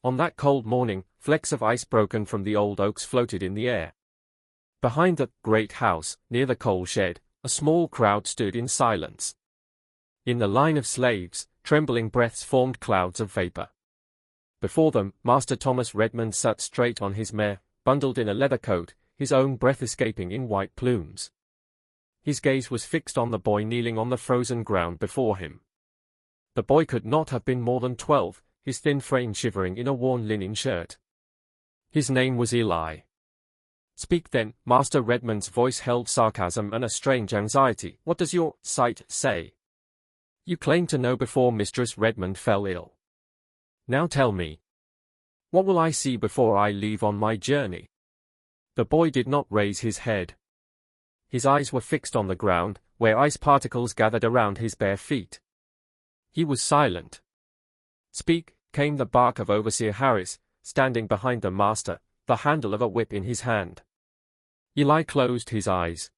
On that cold morning, flecks of ice broken from the old oaks floated in the air. Behind the great house, near the coal shed, a small crowd stood in silence. In the line of slaves, trembling breaths formed clouds of vapor. Before them, Master Thomas Redmond sat straight on his mare, bundled in a leather coat, his own breath escaping in white plumes. His gaze was fixed on the boy kneeling on the frozen ground before him. The boy could not have been more than 12, his thin frame shivering in a worn linen shirt. His name was Eli. "Speak then," Master Redmond's voice held sarcasm and a strange anxiety. "What does your sight say? You claimed to know before Mistress Redmond fell ill. Now tell me. What will I see before I leave on my journey?" The boy did not raise his head. His eyes were fixed on the ground, where ice particles gathered around his bare feet. He was silent. "Speak," came the bark of Overseer Harris, standing behind the master, the handle of a whip in his hand. Eli closed his eyes.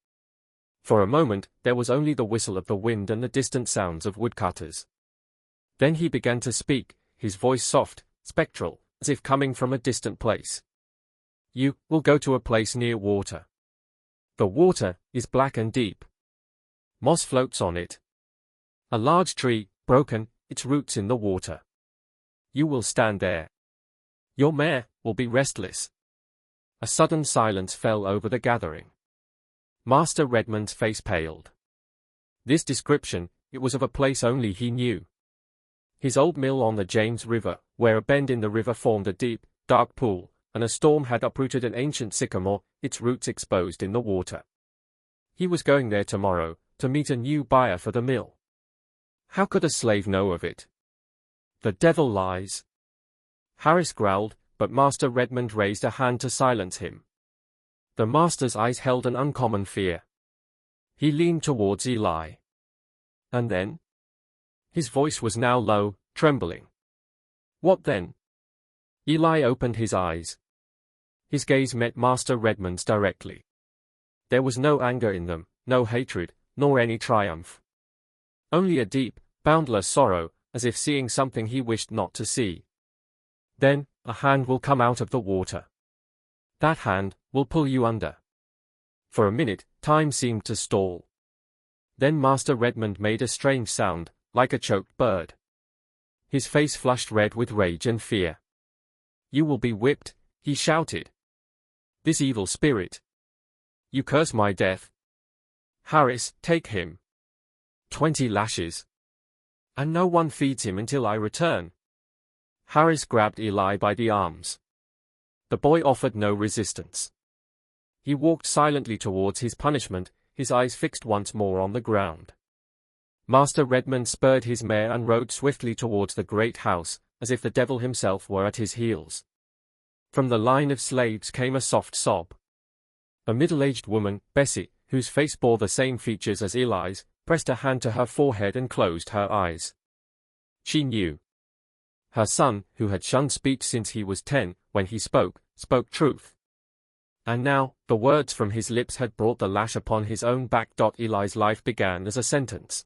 For a moment, there was only the whistle of the wind and the distant sounds of woodcutters. Then he began to speak, his voice soft, spectral, as if coming from a distant place. "You will go to a place near water. The water is black and deep. Moss floats on it. A large tree, broken, its roots in the water. You will stand there. Your mare will be restless." A sudden silence fell over the gathering. Master Redmond's face paled. This description, it was of a place only he knew. His old mill on the James River, where a bend in the river formed a deep, dark pool, and a storm had uprooted an ancient sycamore, its roots exposed in the water. He was going there tomorrow, to meet a new buyer for the mill. How could a slave know of it? "The devil lies," Harris growled, but Master Redmond raised a hand to silence him. The master's eyes held an uncommon fear. He leaned towards Eli. "And then?" His voice was now low, trembling. "What then?" Eli opened his eyes. His gaze met Master Redmond's directly. There was no anger in them, no hatred, nor any triumph. Only a deep, boundless sorrow, as if seeing something he wished not to see. "Then, a hand will come out of the water. That hand will pull you under." For a minute, time seemed to stall. Then Master Redmond made a strange sound, like a choked bird. His face flushed red with rage and fear. "You will be whipped," he shouted. "This evil spirit. You curse my death. Harris, take him. 20 lashes. And no one feeds him until I return." Harris grabbed Eli by the arms. The boy offered no resistance. He walked silently towards his punishment, his eyes fixed once more on the ground. Master Redmond spurred his mare and rode swiftly towards the great house, as if the devil himself were at his heels. From the line of slaves came a soft sob. A middle-aged woman, Bessie, whose face bore the same features as Eli's, pressed a hand to her forehead and closed her eyes. She knew. Her son, who had shunned speech since he was 10, when he spoke truth. And now, the words from his lips had brought the lash upon his own back. Eli's life began as a sentence.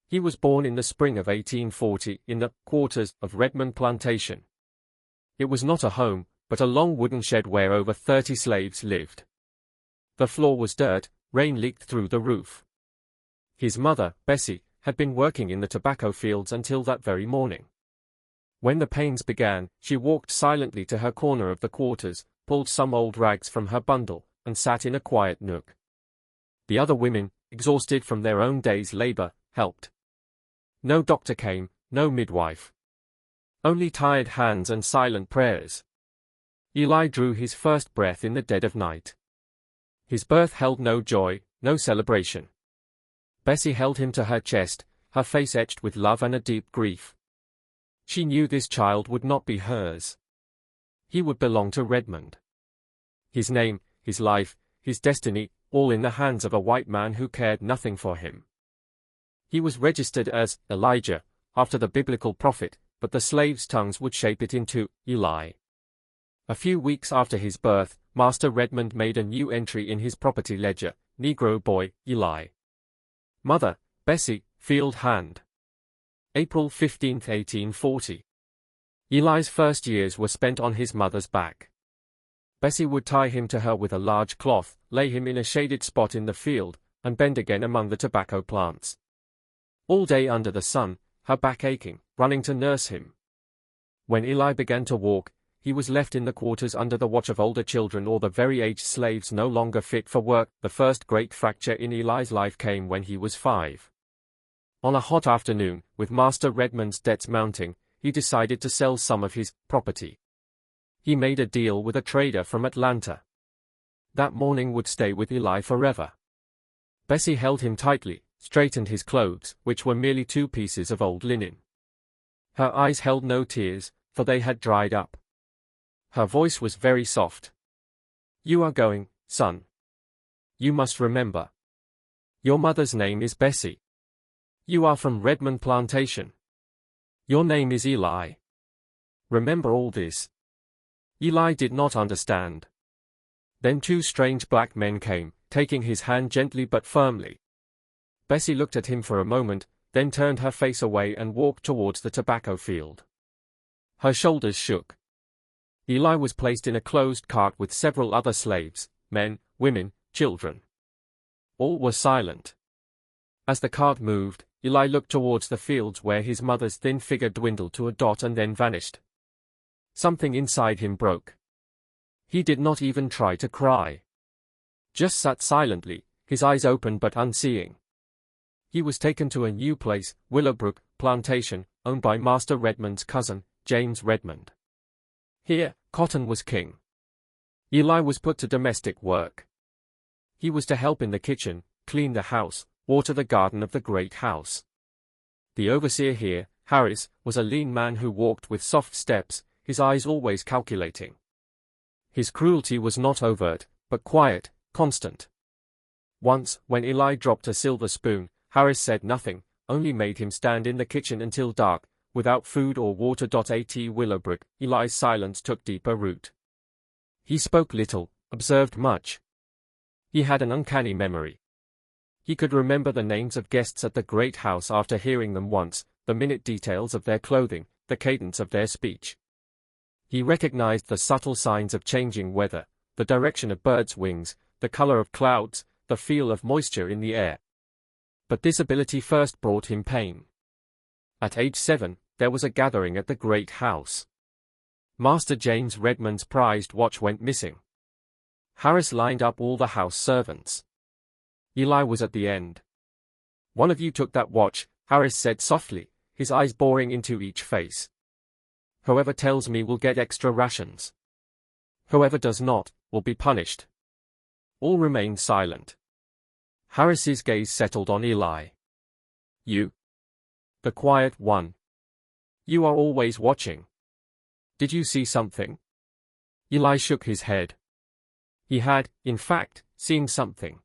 He was born in the spring of 1840 in the quarters of Redmond plantation. It was not a home, but a long wooden shed where over 30 slaves lived. The floor was dirt, rain leaked through the roof. His mother, Bessie, had been working in the tobacco fields until that very morning. When the pains began, she walked silently to her corner of the quarters, pulled some old rags from her bundle, and sat in a quiet nook. The other women, exhausted from their own day's labor, helped. No doctor came, no midwife. Only tired hands and silent prayers. Eli drew his first breath in the dead of night. His birth held no joy, no celebration. Bessie held him to her chest, her face etched with love and a deep grief. She knew this child would not be hers. He would belong to Redmond. His name, his life, his destiny, all in the hands of a white man who cared nothing for him. He was registered as Elijah, after the biblical prophet, but the slaves' tongues would shape it into Eli. A few weeks after his birth, Master Redmond made a new entry in his property ledger, Negro boy, Eli. Mother, Bessie, field hand. April 15, 1840. Eli's first years were spent on his mother's back. Bessie would tie him to her with a large cloth, lay him in a shaded spot in the field, and bend again among the tobacco plants. All day under the sun, her back aching, running to nurse him. When Eli began to walk, he was left in the quarters under the watch of older children or the very aged slaves no longer fit for work. The first great fracture in Eli's life came when he was 5. On a hot afternoon, with Master Redmond's debts mounting, he decided to sell some of his property. He made a deal with a trader from Atlanta. That morning would stay with Eli forever. Bessie held him tightly, straightened his clothes, which were merely 2 pieces of old linen. Her eyes held no tears, for they had dried up. Her voice was very soft. "You are going, son. You must remember. Your mother's name is Bessie. You are from Redmond Plantation. Your name is Eli. Remember all this." Eli did not understand. Then 2 strange black men came, taking his hand gently but firmly. Bessie looked at him for a moment, then turned her face away and walked towards the tobacco field. Her shoulders shook. Eli was placed in a closed cart with several other slaves, men, women, children. All were silent. As the cart moved, Eli looked towards the fields where his mother's thin figure dwindled to a dot and then vanished. Something inside him broke. He did not even try to cry. Just sat silently, his eyes open but unseeing. He was taken to a new place, Willowbrook Plantation, owned by Master Redmond's cousin, James Redmond. Here, cotton was king. Eli was put to domestic work. He was to help in the kitchen, clean the house, water the garden of the great house. The overseer here, Harris, was a lean man who walked with soft steps, his eyes always calculating. His cruelty was not overt, but quiet, constant. Once, when Eli dropped a silver spoon, Harris said nothing, only made him stand in the kitchen until dark, without food or water. At Willowbrook, Eli's silence took deeper root. He spoke little, observed much. He had an uncanny memory. He could remember the names of guests at the great house after hearing them once, the minute details of their clothing, the cadence of their speech. He recognized the subtle signs of changing weather, the direction of birds' wings, the color of clouds, the feel of moisture in the air. But this ability first brought him pain. At age 7, there was a gathering at the great house. Master James Redmond's prized watch went missing. Harris lined up all the house servants. Eli was at the end. "One of you took that watch," Harris said softly, his eyes boring into each face. "Whoever tells me will get extra rations. Whoever does not, will be punished." All remained silent. Harris's gaze settled on Eli. "You. The quiet one. You are always watching. Did you see something?" Eli shook his head. He had, in fact, seen something.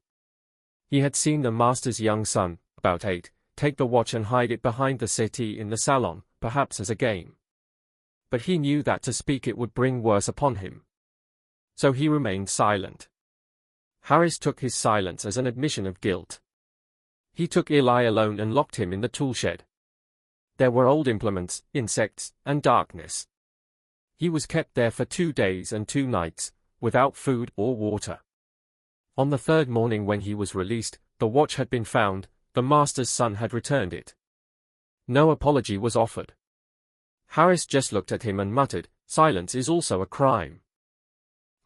He had seen the master's young son, about 8, take the watch and hide it behind the settee in the salon, perhaps as a game. But he knew that to speak it would bring worse upon him. So he remained silent. Harris took his silence as an admission of guilt. He took Eli alone and locked him in the toolshed. There were old implements, insects, and darkness. He was kept there for 2 days and 2 nights, without food or water. On the 3rd morning when he was released, the watch had been found, the master's son had returned it. No apology was offered. Harris just looked at him and muttered, "Silence is also a crime."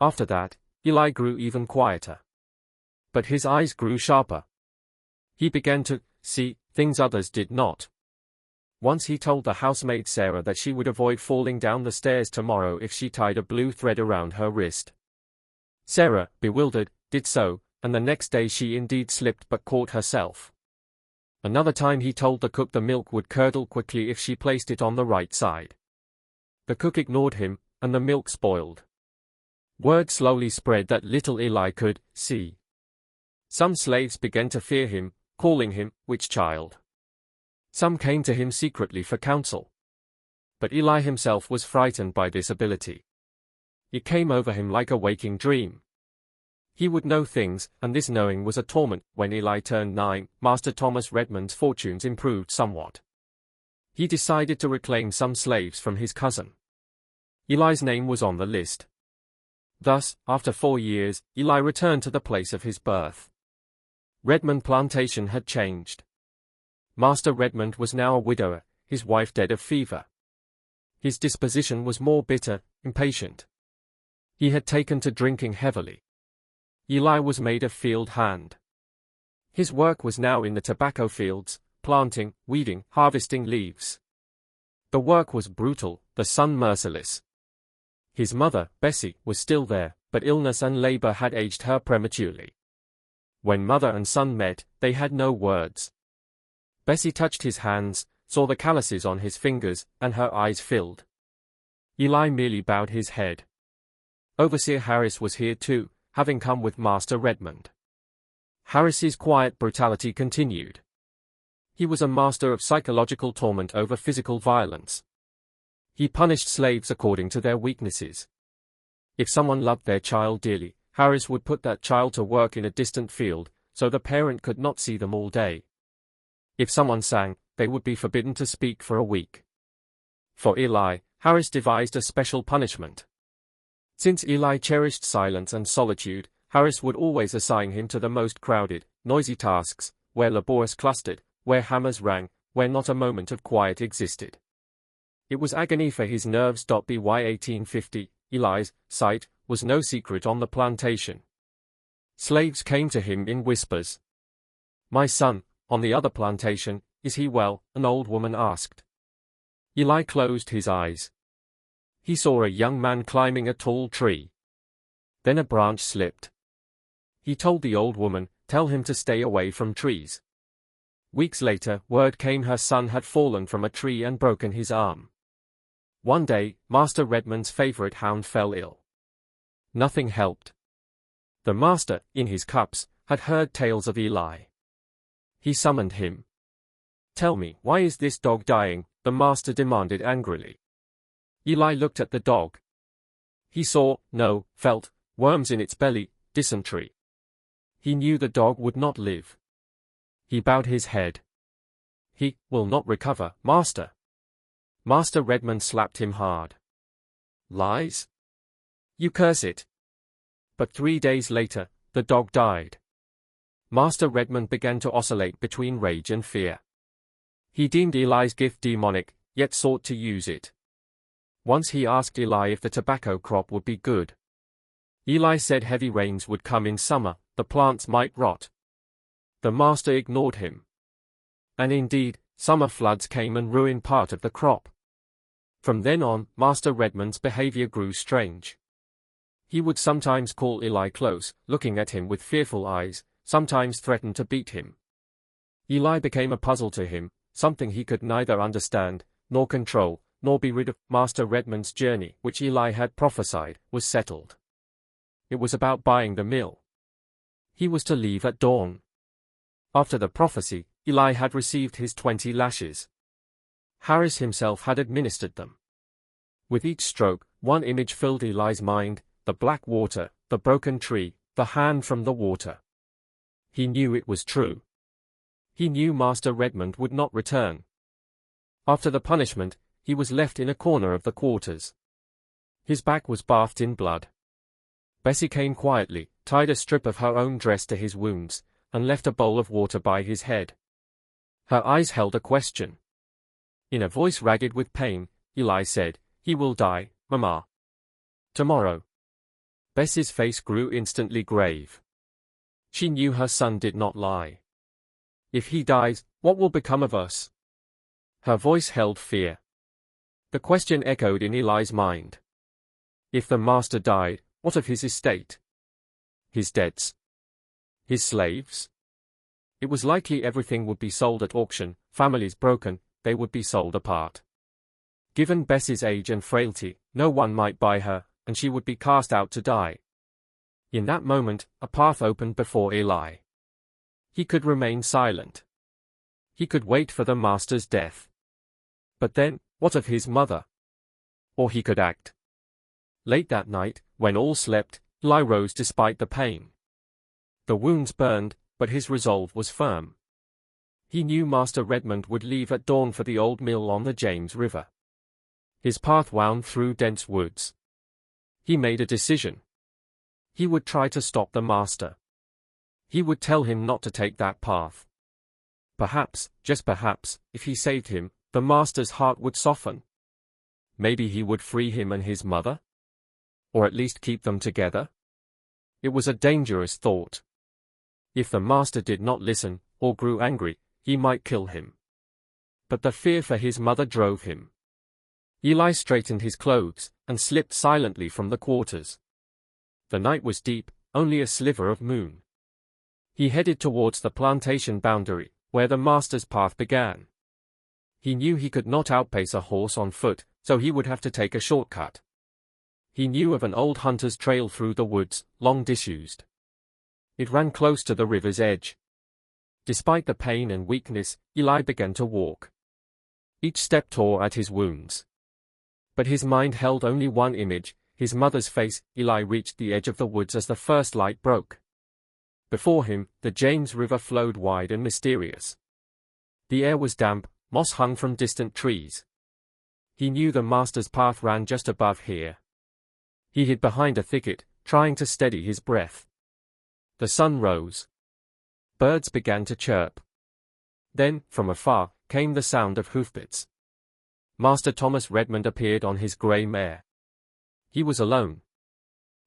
After that, Eli grew even quieter. But his eyes grew sharper. He began to see things others did not. Once he told the housemaid Sarah that she would avoid falling down the stairs tomorrow if she tied a blue thread around her wrist. Sarah, bewildered, did so, and the next day she indeed slipped but caught herself. Another time he told the cook the milk would curdle quickly if she placed it on the right side. The cook ignored him, and the milk spoiled. Word slowly spread that little Eli could see. Some slaves began to fear him, calling him witch child. Some came to him secretly for counsel. But Eli himself was frightened by this ability. It came over him like a waking dream. He would know things, and this knowing was a torment. When Eli turned 9, Master Thomas Redmond's fortunes improved somewhat. He decided to reclaim some slaves from his cousin. Eli's name was on the list. Thus, after 4 years, Eli returned to the place of his birth. Redmond plantation had changed. Master Redmond was now a widower, his wife dead of fever. His disposition was more bitter, impatient. He had taken to drinking heavily. Eli was made a field hand. His work was now in the tobacco fields, planting, weeding, harvesting leaves. The work was brutal, the sun merciless. His mother, Bessie, was still there, but illness and labor had aged her prematurely. When mother and son met, they had no words. Bessie touched his hands, saw the calluses on his fingers, and her eyes filled. Eli merely bowed his head. Overseer Harris was here too, having come with Master Redmond. Harris's quiet brutality continued. He was a master of psychological torment over physical violence. He punished slaves according to their weaknesses. If someone loved their child dearly, Harris would put that child to work in a distant field, so the parent could not see them all day. If someone sang, they would be forbidden to speak for a week. For Eli, Harris devised a special punishment. Since Eli cherished silence and solitude, Harris would always assign him to the most crowded, noisy tasks, where laborious clustered, where hammers rang, where not a moment of quiet existed. It was agony for his nerves. By 1850, Eli's sight was no secret on the plantation. Slaves came to him in whispers. "My son, on the other plantation, is he well?" an old woman asked. Eli closed his eyes. He saw a young man climbing a tall tree. Then a branch slipped. He told the old woman, "Tell him to stay away from trees." Weeks later, word came her son had fallen from a tree and broken his arm. One day, Master Redmond's favorite hound fell ill. Nothing helped. The master, in his cups, had heard tales of Eli. He summoned him. "Tell me, why is this dog dying?" the master demanded angrily. Eli looked at the dog. He saw, no, felt, worms in its belly, dysentery. He knew the dog would not live. He bowed his head. "He will not recover, master." Master Redmond slapped him hard. "Lies? You curse it." But 3 days later, the dog died. Master Redmond began to oscillate between rage and fear. He deemed Eli's gift demonic, yet sought to use it. Once he asked Eli if the tobacco crop would be good. Eli said heavy rains would come in summer, the plants might rot. The master ignored him. And indeed, summer floods came and ruined part of the crop. From then on, Master Redmond's behavior grew strange. He would sometimes call Eli close, looking at him with fearful eyes, sometimes threaten to beat him. Eli became a puzzle to him, something he could neither understand, nor control, nor be rid of. Master Redmond's journey, which Eli had prophesied, was settled. It was about buying the mill. He was to leave at dawn. After the prophecy, Eli had received his 20 lashes. Harris himself had administered them. With each stroke, one image filled Eli's mind: the black water, the broken tree, the hand from the water. He knew it was true. He knew Master Redmond would not return. After the punishment, he was left in a corner of the quarters. His back was bathed in blood. Bessie came quietly, tied a strip of her own dress to his wounds, and left a bowl of water by his head. Her eyes held a question. In a voice ragged with pain, Eli said, "He will die, Mama. Tomorrow." Bessie's face grew instantly grave. She knew her son did not lie. "If he dies, what will become of us?" Her voice held fear. The question echoed in Eli's mind. If the master died, what of his estate? His debts? His slaves? It was likely everything would be sold at auction, families broken, they would be sold apart. Given Bessie's age and frailty, no one might buy her, and she would be cast out to die. In that moment, a path opened before Eli. He could remain silent. He could wait for the master's death. But then, what of his mother? Or he could act. Late that night, when all slept, Eli rose despite the pain. The wounds burned, but his resolve was firm. He knew Master Redmond would leave at dawn for the old mill on the James River. His path wound through dense woods. He made a decision. He would try to stop the master. He would tell him not to take that path. Perhaps, just perhaps, if he saved him, the master's heart would soften. Maybe he would free him and his mother? Or at least keep them together? It was a dangerous thought. If the master did not listen, or grew angry, he might kill him. But the fear for his mother drove him. Eli straightened his clothes, and slipped silently from the quarters. The night was deep, only a sliver of moon. He headed towards the plantation boundary, where the master's path began. He knew he could not outpace a horse on foot, so he would have to take a shortcut. He knew of an old hunter's trail through the woods, long disused. It ran close to the river's edge. Despite the pain and weakness, Eli began to walk. Each step tore at his wounds. But his mind held only one image, his mother's face. Eli reached the edge of the woods as the first light broke. Before him, the James River flowed wide and mysterious. The air was damp, moss hung from distant trees. He knew the master's path ran just above here. He hid behind a thicket, trying to steady his breath. The sun rose. Birds began to chirp. Then, from afar, came the sound of hoofbeats. Master Thomas Redmond appeared on his grey mare. He was alone.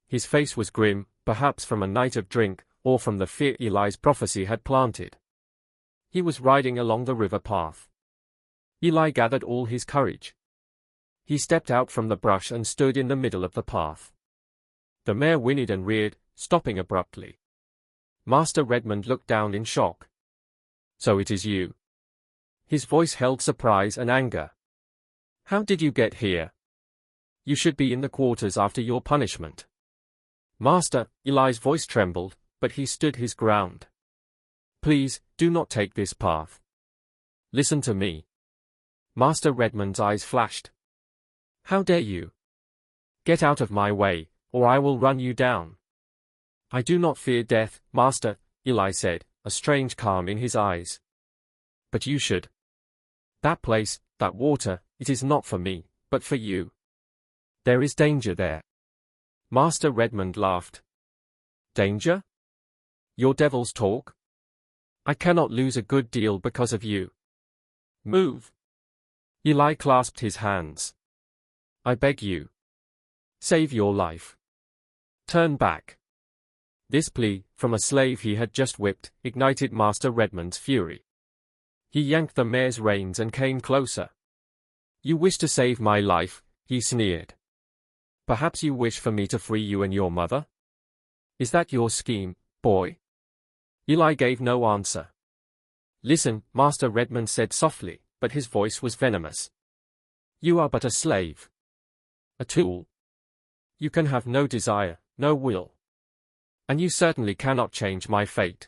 His face was grim, perhaps from a night of drink, or from the fear Eli's prophecy had planted. He was riding along the river path. Eli gathered all his courage. He stepped out from the brush and stood in the middle of the path. The mare whinnied and reared, stopping abruptly. Master Redmond looked down in shock. "So it is you." His voice held surprise and anger. "How did you get here? You should be in the quarters after your punishment." "Master," Eli's voice trembled, but he stood his ground. "Please, do not take this path. Listen to me." Master Redmond's eyes flashed. "How dare you? Get out of my way, or I will run you down." "I do not fear death, Master," Eli said, a strange calm in his eyes. "But you should. That place, that water, it is not for me, but for you. There is danger there." Master Redmond laughed. "Danger? Your devil's talk? I cannot lose a good deal because of you. Move." Eli clasped his hands. "I beg you. Save your life. Turn back." This plea, from a slave he had just whipped, ignited Master Redmond's fury. He yanked the mare's reins and came closer. "You wish to save my life," he sneered. "Perhaps you wish for me to free you and your mother? Is that your scheme, boy?" Eli gave no answer. "Listen," Master Redmond said softly, but his voice was venomous. "You are but a slave. A tool. You can have no desire, no will. And you certainly cannot change my fate.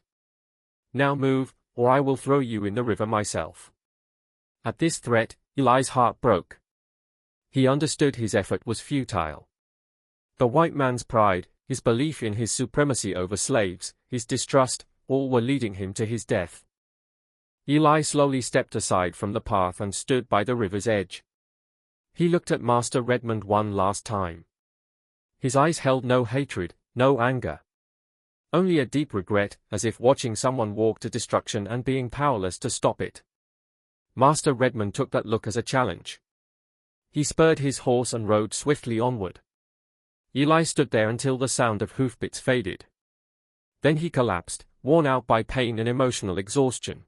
Now move, or I will throw you in the river myself." At this threat, Eli's heart broke. He understood his effort was futile. The white man's pride, his belief in his supremacy over slaves, his distrust, all were leading him to his death. Eli slowly stepped aside from the path and stood by the river's edge. He looked at Master Redmond one last time. His eyes held no hatred, no anger. Only a deep regret, as if watching someone walk to destruction and being powerless to stop it. Master Redmond took that look as a challenge. He spurred his horse and rode swiftly onward. Eli stood there until the sound of hoofbeats faded. Then he collapsed, worn out by pain and emotional exhaustion.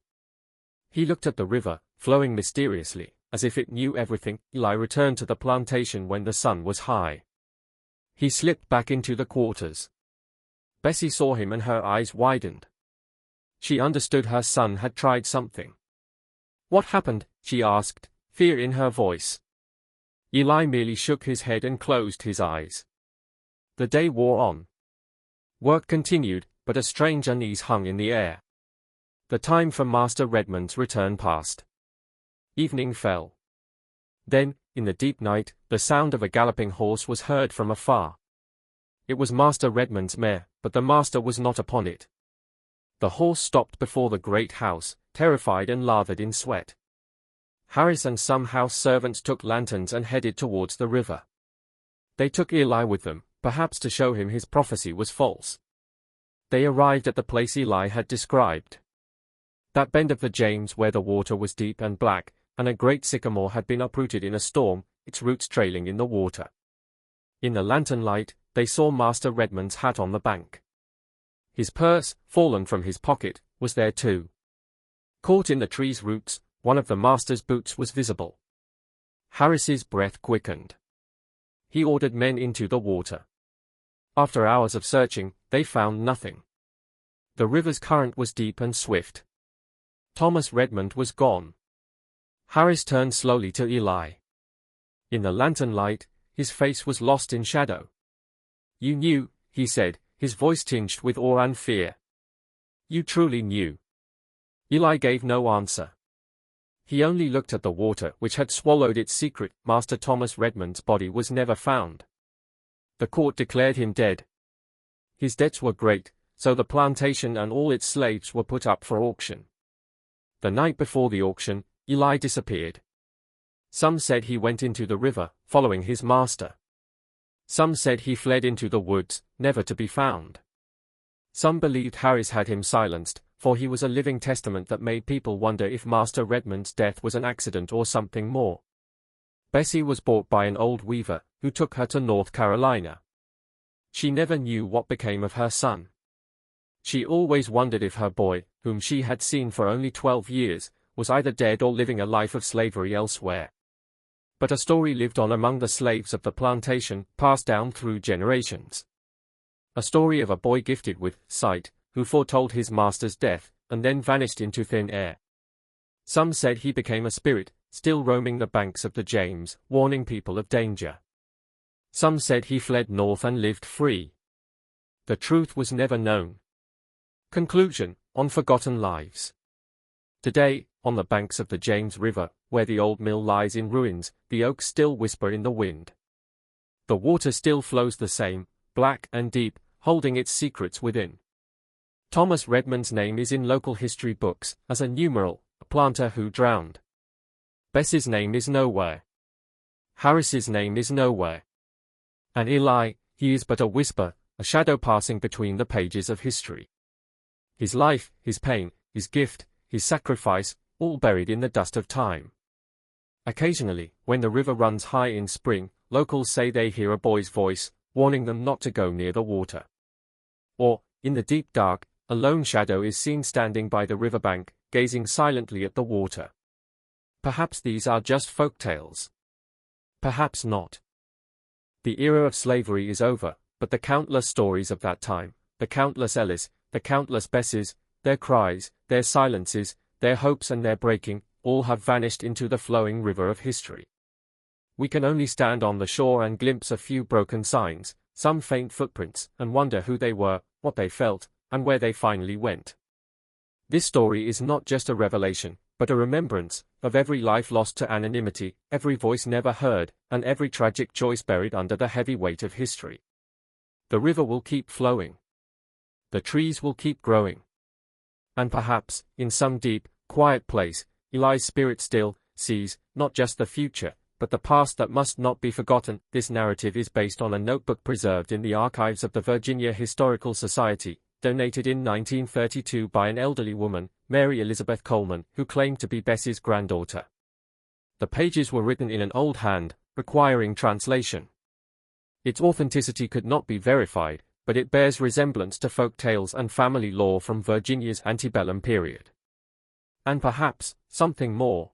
He looked at the river, flowing mysteriously, as if it knew everything. Eli returned to the plantation when the sun was high. He slipped back into the quarters. Bessie saw him and her eyes widened. She understood her son had tried something. "What happened?" she asked, fear in her voice. Eli merely shook his head and closed his eyes. The day wore on. Work continued, but a strange unease hung in the air. The time for Master Redmond's return passed. Evening fell. Then, in the deep night, the sound of a galloping horse was heard from afar. It was Master Redmond's mare, but the master was not upon it. The horse stopped before the great house, terrified and lathered in sweat. Harris and some house servants took lanterns and headed towards the river. They took Eli with them, perhaps to show him his prophecy was false. They arrived at the place Eli had described. That bend of the James where the water was deep and black, and a great sycamore had been uprooted in a storm, its roots trailing in the water. In the lantern light, they saw Master Redmond's hat on the bank. His purse, fallen from his pocket, was there too. Caught in the tree's roots, one of the master's boots was visible. Harris's breath quickened. He ordered men into the water. After hours of searching, they found nothing. The river's current was deep and swift. Thomas Redmond was gone. Harris turned slowly to Eli. In the lantern light, his face was lost in shadow. "You knew," he said, his voice tinged with awe and fear. "You truly knew." Eli gave no answer. He only looked at the water which had swallowed its secret. Master Thomas Redmond's body was never found. The court declared him dead. His debts were great, so the plantation and all its slaves were put up for auction. The night before the auction, Eli disappeared. Some said he went into the river, following his master. Some said he fled into the woods, never to be found. Some believed Harris had him silenced, for he was a living testament that made people wonder if Master Redmond's death was an accident or something more. Bessie was bought by an old weaver, who took her to North Carolina. She never knew what became of her son. She always wondered if her boy, whom she had seen for only 12 years, was either dead or living a life of slavery elsewhere. But a story lived on among the slaves of the plantation, passed down through generations. A story of a boy gifted with sight, who foretold his master's death, and then vanished into thin air. Some said he became a spirit, still roaming the banks of the James, warning people of danger. Some said he fled north and lived free. The truth was never known. Conclusion: on forgotten lives. Today, on the banks of the James River, where the old mill lies in ruins, the oaks still whisper in the wind. The water still flows the same, black and deep, holding its secrets within. Thomas Redmond's name is in local history books, as a numeral, a planter who drowned. Bess's name is nowhere. Harris's name is nowhere. And Eli, he is but a whisper, a shadow passing between the pages of history. His life, his pain, his gift, his sacrifice, all buried in the dust of time. Occasionally, when the river runs high in spring, locals say they hear a boy's voice, warning them not to go near the water. Or, in the deep dark, a lone shadow is seen standing by the riverbank, gazing silently at the water. Perhaps these are just folk tales. Perhaps not. The era of slavery is over, but the countless stories of that time, the countless Ellis, the countless Besses, their cries, their silences, their hopes and their breaking, all have vanished into the flowing river of history. We can only stand on the shore and glimpse a few broken signs, some faint footprints, and wonder who they were, what they felt, and where they finally went. This story is not just a revelation, but a remembrance of every life lost to anonymity, every voice never heard, and every tragic choice buried under the heavy weight of history. The river will keep flowing. The trees will keep growing. And perhaps, in some deep, quiet place, Eli's spirit still sees, not just the future, but the past that must not be forgotten. This narrative is based on a notebook preserved in the archives of the Virginia Historical Society, donated in 1932 by an elderly woman, Mary Elizabeth Coleman, who claimed to be Bessie's granddaughter. The pages were written in an old hand, requiring translation. Its authenticity could not be verified, but it bears resemblance to folk tales and family lore from Virginia's antebellum period. And perhaps, something more.